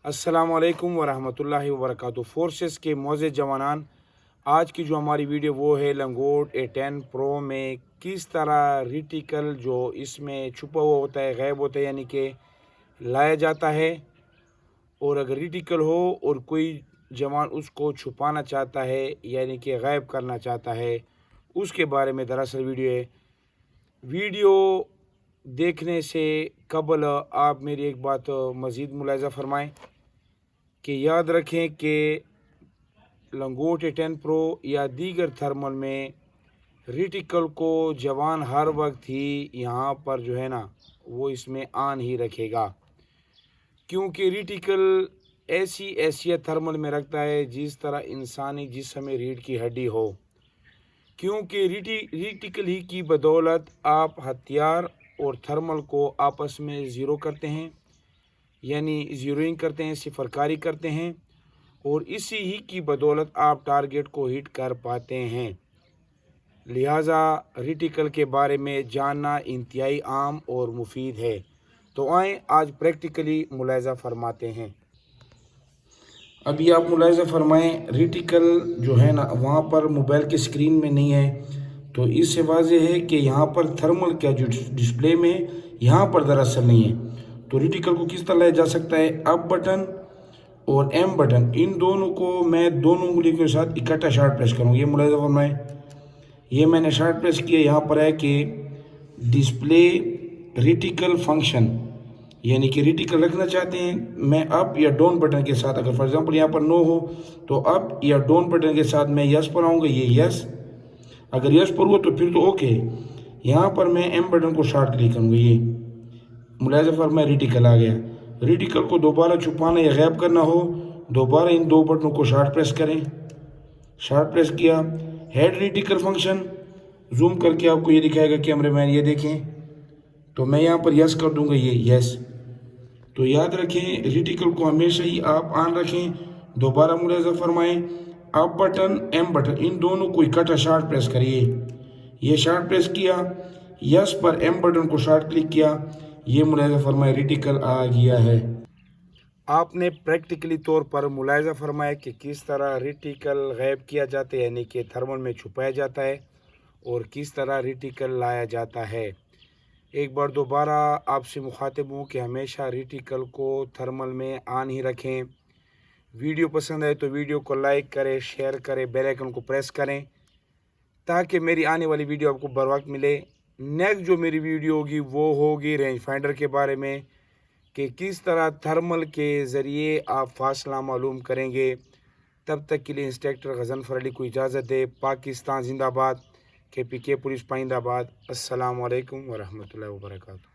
अस्सलाम वालेकुम वरहमतुल्लाहि वबरकातुहू। फोर्सेस के मोअज़्ज़ज़ जवानान, आज की जो हमारी वीडियो वो है लंगोट A10 प्रो में किस तरह रिटिकल जो इसमें छुपा हुआ होता है, गायब होता है, यानी कि लाया जाता है। और अगर रिटिकल हो और कोई जवान उसको छुपाना चाहता है यानी कि गायब करना चाहता है, उसके बारे में दरअसल वीडियो है। वीडियो देखने से कबल आप मेरी एक बात मज़ीद मुलाहिज़ा फरमाएँ कि याद रखें कि लंगोट A10 प्रो या दीगर थर्मल में रिटिकल को जवान हर वक्त ही यहाँ पर जो है ना वो इसमें ऑन ही रखेगा, क्योंकि रिटिकल ऐसी हैसियत थर्मल में रखता है जिस तरह इंसानी जिस्म में रीढ़ की हड्डी हो, क्योंकि रिटिकल ही की बदौलत आप हथियार और थर्मल को आपस में ज़ीरो करते हैं, यानी ज़ीरोइंग करते हैं, सिफरकारी करते हैं, और इसी ही की बदौलत आप टारगेट को हिट कर पाते हैं। लिहाजा रिटिकल के बारे में जानना इंतहाई आम और मुफीद है। तो आएँ आज प्रैक्टिकली मुलाहिज़ा फरमाते हैं। अभी आप मुलाहिज़ा फरमाएँ, रिटिकल जो है ना वहाँ पर मोबाइल की स्क्रीन में नहीं है, तो इससे वाज़ेह है कि यहाँ पर थर्मल का जो डिस्प्ले में यहाँ पर दरअसल नहीं है। तो रिटिकल को किस तरह लाया जा सकता है, अप बटन और एम बटन, इन दोनों को मैं दोनों उंगलियों के साथ इकट्ठा शार्ट प्रेस करूँगा। ये मुलाहिज़ा फरमाएँ, ये मैंने शार्ट प्रेस किया। यहाँ पर है कि डिस्प्ले रिटिकल फंक्शन, यानी कि रिटिकल रखना चाहते हैं मैं अप या डाउन बटन के साथ। अगर फॉर एग्जांपल यहाँ पर नो हो तो अप या डाउन बटन के साथ मैं यस पर आऊँगा, ये यस। अगर यस पर हुआ तो फिर तो ओके। यहाँ पर मैं एम बटन को शार्ट क्लिक करूँगा, ये मुलाहिज़ा फरमाएँ रिटिकल आ गया। रिटिकल को दोबारा छुपाना या गायब करना हो, दोबारा इन दो बटनों को शार्ट प्रेस करें। शार्ट प्रेस किया, हेड रिटिकल फंक्शन जूम करके आपको ये दिखाएगा कैमरे मैन, ये देखें। तो मैं यहाँ पर यस कर दूंगा, ये यस। तो याद रखें रिटिकल को हमेशा ही आप ऑन रखें। दोबारा मुलाहिज़ा फरमाएं, अप बटन एम बटन इन दोनों को इकट्ठा शार्ट प्रेस करिए। ये शार्ट प्रेस किया, यस पर एम बटन को शार्ट क्लिक किया, ये मुलाहिज़ा फरमाएं रिटिकल आ गया है। आपने प्रैक्टिकली तौर पर मुलाहिज़ा फरमाया कि किस तरह रिटिकल गायब किया जाता है, यानी कि थर्मल में छुपाया जाता है, और किस तरह रिटिकल लाया जाता है। एक बार दोबारा आपसे मुखातिब हूँ कि हमेशा रिटिकल को थर्मल में ऑन ही रखें। वीडियो पसंद आए तो वीडियो को लाइक करें, शेयर करें, बेल आइकन को प्रेस करें ताकि मेरी आने वाली वीडियो आपको बर वक्त मिले। नेक्स्ट जो मेरी वीडियो होगी वो होगी रेंज फाइंडर के बारे में, कि किस तरह थर्मल के ज़रिए आप फासला मालूम करेंगे। तब तक के लिए इंस्पेक्टर गज़नफ़र अली को इजाज़त दे। पाकिस्तान जिंदाबाद, KPK पुलिस पाइंदाबाद। अस्सलाम वालेकुम वरहमतुल्लाहि वबरकातुहू।